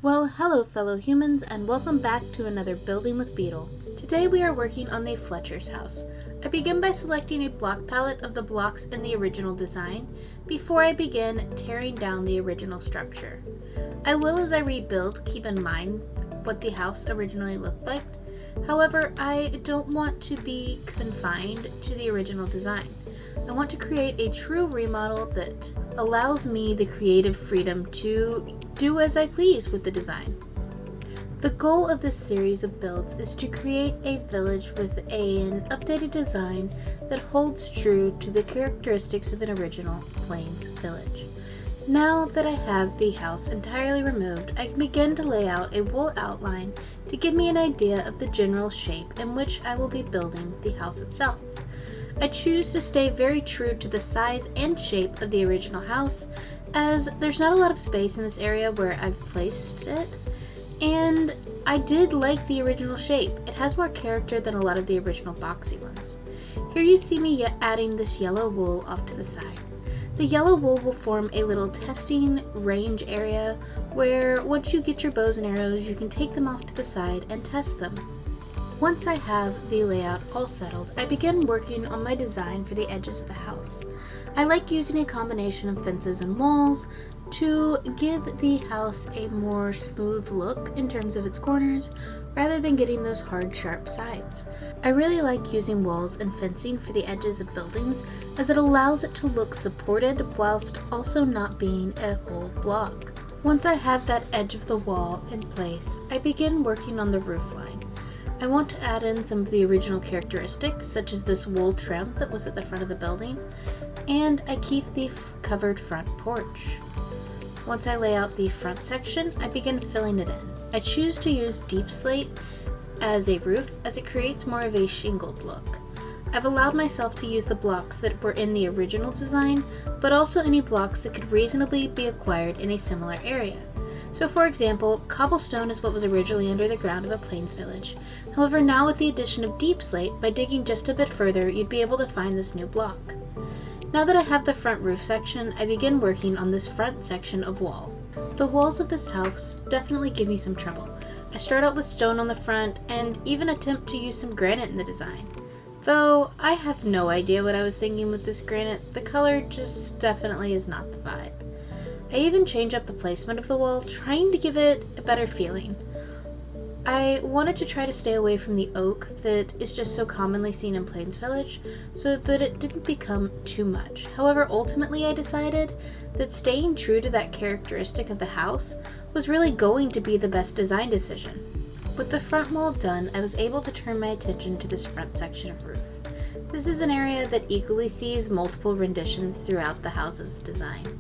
Well, hello fellow humans, and welcome back to another Building with Beetle. Today we are working on the Fletcher's house. I begin by selecting a block palette of the blocks in the original design before I begin tearing down the original structure. I will, as I rebuild, keep in mind what the house originally looked like. However, I don't want to be confined to the original design. I want to create a true remodel that allows me the creative freedom to do as I please with the design. The goal of this series of builds is to create a village with an updated design that holds true to the characteristics of an original Plains village. Now that I have the house entirely removed, I can begin to lay out a wool outline to give me an idea of the general shape in which I will be building the house itself. I choose to stay very true to the size and shape of the original house, as there's not a lot of space in this area where I've placed it, and I did like the original shape. It has more character than a lot of the original boxy ones. Here you see me adding this yellow wool off to the side. The yellow wool will form a little testing range area where once you get your bows and arrows, you can take them off to the side and test them. Once I have the layout all settled, I begin working on my design for the edges of the house. I like using a combination of fences and walls to give the house a more smooth look in terms of its corners, rather than getting those hard, sharp sides. I really like using walls and fencing for the edges of buildings, as it allows it to look supported whilst also not being a whole block. Once I have that edge of the wall in place, I begin working on the roof line. I want to add in some of the original characteristics, such as this wool trim that was at the front of the building, and I keep the covered front porch. Once I lay out the front section, I begin filling it in. I choose to use deep slate as a roof, as it creates more of a shingled look. I've allowed myself to use the blocks that were in the original design, but also any blocks that could reasonably be acquired in a similar area. So for example, cobblestone is what was originally under the ground of a Plains village. However, now with the addition of deep slate, by digging just a bit further, you'd be able to find this new block. Now that I have the front roof section, I begin working on this front section of wall. The walls of this house definitely give me some trouble. I start out with stone on the front and even attempt to use some granite in the design. Though I have no idea what I was thinking with this granite, the color just definitely is not the vibe. I even change up the placement of the wall, trying to give it a better feeling. I wanted to try to stay away from the oak that is just so commonly seen in Plains Village, so that it didn't become too much. However, ultimately I decided that staying true to that characteristic of the house was really going to be the best design decision. With the front wall done, I was able to turn my attention to this front section of roof. This is an area that equally sees multiple renditions throughout the house's design.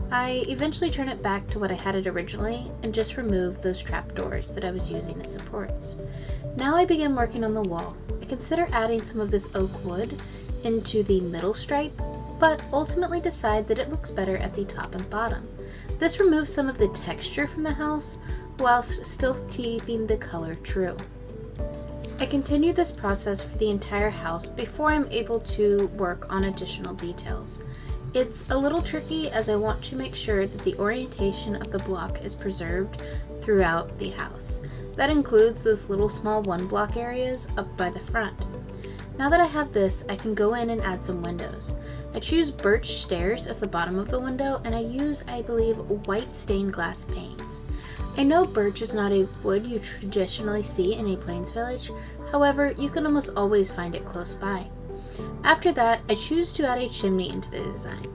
I eventually turn it back to what I had it originally and just remove those trapdoors that I was using as supports. Now I begin working on the wall. I consider adding some of this oak wood into the middle stripe, but ultimately decide that it looks better at the top and bottom. This removes some of the texture from the house whilst still keeping the color true. I continue this process for the entire house before I'm able to work on additional details. It's a little tricky, as I want to make sure that the orientation of the block is preserved throughout the house. That includes those little small one block areas up by the front. Now that I have this, I can go in and add some windows. I choose birch stairs as the bottom of the window, and I use, I believe, white stained glass panes. I know birch is not a wood you traditionally see in a Plains village, however, you can almost always find it close by. After that, I choose to add a chimney into the design.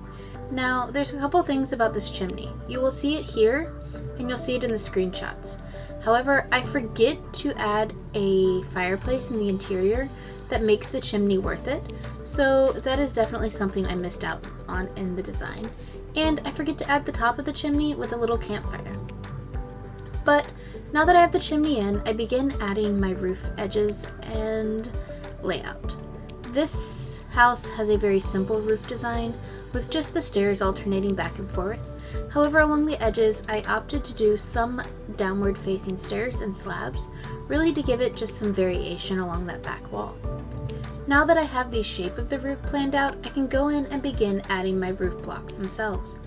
Now, there's a couple things about this chimney. You will see it here, and you'll see it in the screenshots. However, I forget to add a fireplace in the interior that makes the chimney worth it, so that is definitely something I missed out on in the design. And I forget to add the top of the chimney with a little campfire. But now that I have the chimney in, I begin adding my roof edges and layout. This house has a very simple roof design with just the stairs alternating back and forth. However, along the edges, I opted to do some downward facing stairs and slabs, really to give it just some variation along that back wall. Now that I have the shape of the roof planned out, I can go in and begin adding my roof blocks themselves.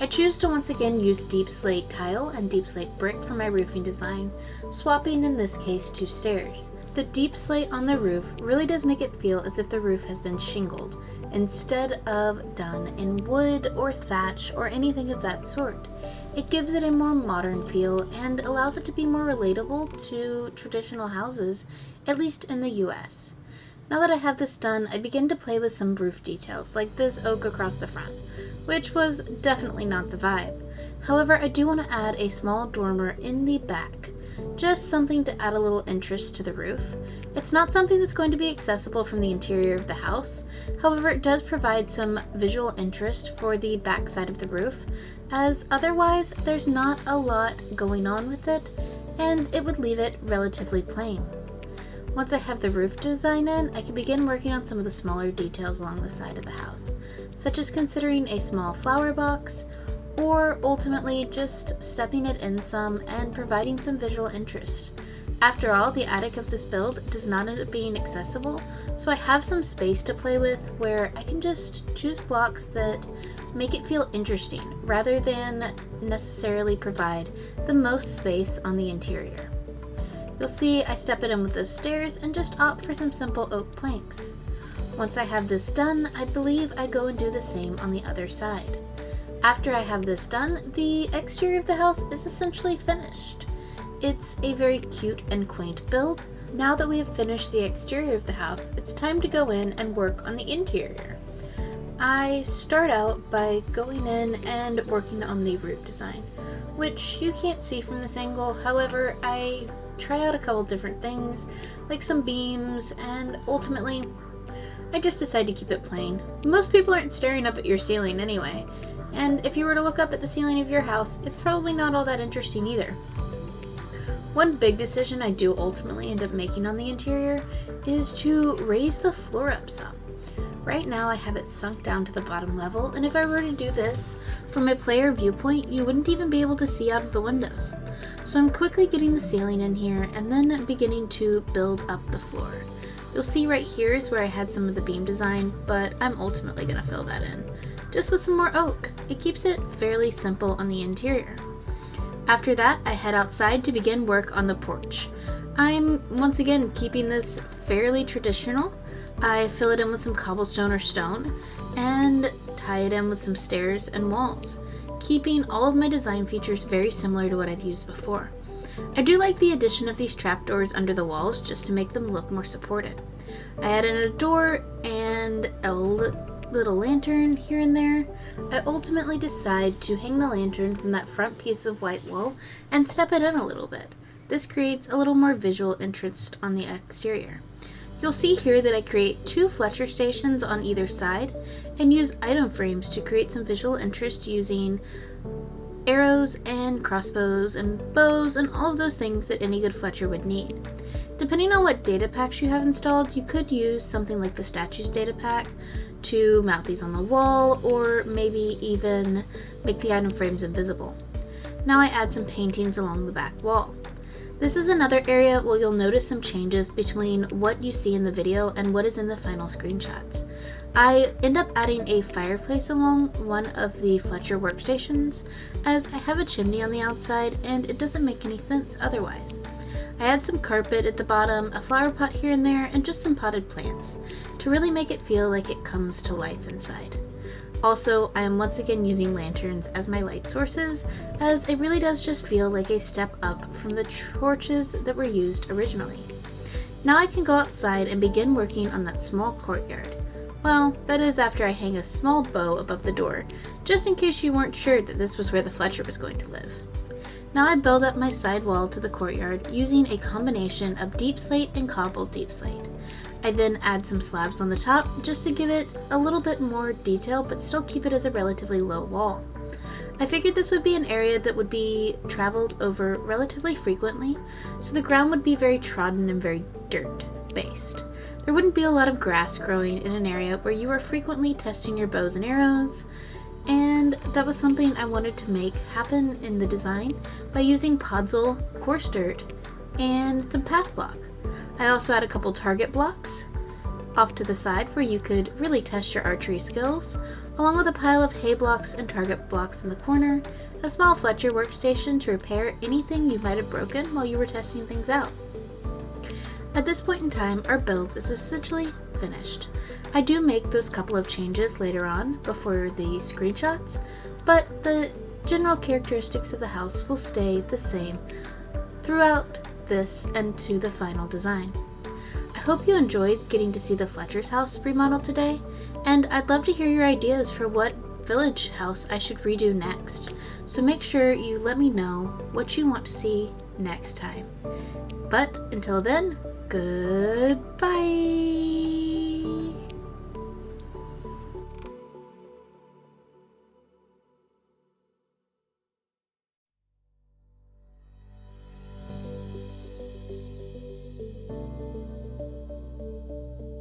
I choose to once again use deep slate tile and deep slate brick for my roofing design, swapping in this case 2 stairs. The deep slate on the roof really does make it feel as if the roof has been shingled, instead of done in wood or thatch or anything of that sort. It gives it a more modern feel and allows it to be more relatable to traditional houses, at least in the US. Now that I have this done, I begin to play with some roof details, like this oak across the front, which was definitely not the vibe. However, I do want to add a small dormer in the back, just something to add a little interest to the roof. It's not something that's going to be accessible from the interior of the house, however it does provide some visual interest for the back side of the roof, as otherwise there's not a lot going on with it, and it would leave it relatively plain. Once I have the roof design in, I can begin working on some of the smaller details along the side of the house, such as considering a small flower box, or ultimately just stepping it in some and providing some visual interest. After all, the attic of this build does not end up being accessible, so I have some space to play with where I can just choose blocks that make it feel interesting rather than necessarily provide the most space on the interior. You'll see I step it in with those stairs and just opt for some simple oak planks. Once I have this done, I believe I go and do the same on the other side. After I have this done, the exterior of the house is essentially finished. It's a very cute and quaint build. Now that we have finished the exterior of the house, it's time to go in and work on the interior. I start out by going in and working on the roof design, which you can't see from this angle. However, I try out a couple different things, like some beams, and ultimately, I just decide to keep it plain. Most people aren't staring up at your ceiling anyway, and if you were to look up at the ceiling of your house, it's probably not all that interesting either. One big decision I do ultimately end up making on the interior is to raise the floor up some. Right now I have it sunk down to the bottom level, and if I were to do this from a player viewpoint, you wouldn't even be able to see out of the windows. So I'm quickly getting the ceiling in here and then beginning to build up the floor. You'll see right here is where I had some of the beam design, but I'm ultimately going to fill that in, just with some more oak. It keeps it fairly simple on the interior. After that, I head outside to begin work on the porch. I'm once again keeping this fairly traditional. I fill it in with some cobblestone or stone and tie it in with some stairs and walls, keeping all of my design features very similar to what I've used before. I do like the addition of these trapdoors under the walls just to make them look more supported. I add in a door and a little lantern here and there. I ultimately decide to hang the lantern from that front piece of white wool and step it in a little bit. This creates a little more visual interest on the exterior. You'll see here that I create 2 Fletcher stations on either side and use item frames to create some visual interest using arrows and crossbows and bows and all of those things that any good Fletcher would need. Depending on what data packs you have installed, you could use something like the statues data pack to mount these on the wall, or maybe even make the item frames invisible. Now I add some paintings along the back wall. This is another area where you'll notice some changes between what you see in the video and what is in the final screenshots. I end up adding a fireplace along one of the Fletcher workstations, as I have a chimney on the outside and it doesn't make any sense otherwise. I add some carpet at the bottom, a flower pot here and there, and just some potted plants to really make it feel like it comes to life inside. Also, I am once again using lanterns as my light sources, as it really does just feel like a step up from the torches that were used originally. Now I can go outside and begin working on that small courtyard. Well, that is after I hang a small bow above the door, just in case you weren't sure that this was where the Fletcher was going to live. Now I build up my side wall to the courtyard using a combination of deep slate and cobbled deep slate. I then add some slabs on the top just to give it a little bit more detail but still keep it as a relatively low wall. I figured this would be an area that would be traveled over relatively frequently, so the ground would be very trodden and very dirt based. There wouldn't be a lot of grass growing in an area where you were frequently testing your bows and arrows, and that was something I wanted to make happen in the design by using podzol, coarse dirt, and some path block. I also had a couple target blocks off to the side where you could really test your archery skills, along with a pile of hay blocks and target blocks in the corner, a small Fletcher workstation to repair anything you might have broken while you were testing things out. At this point in time, our build is essentially finished. I do make those couple of changes later on before the screenshots, but the general characteristics of the house will stay the same throughout this and to the final design. I hope you enjoyed getting to see the Fletcher's house remodeled today, and I'd love to hear your ideas for what village house I should redo next, so make sure you let me know what you want to see next time. But until then, goodbye!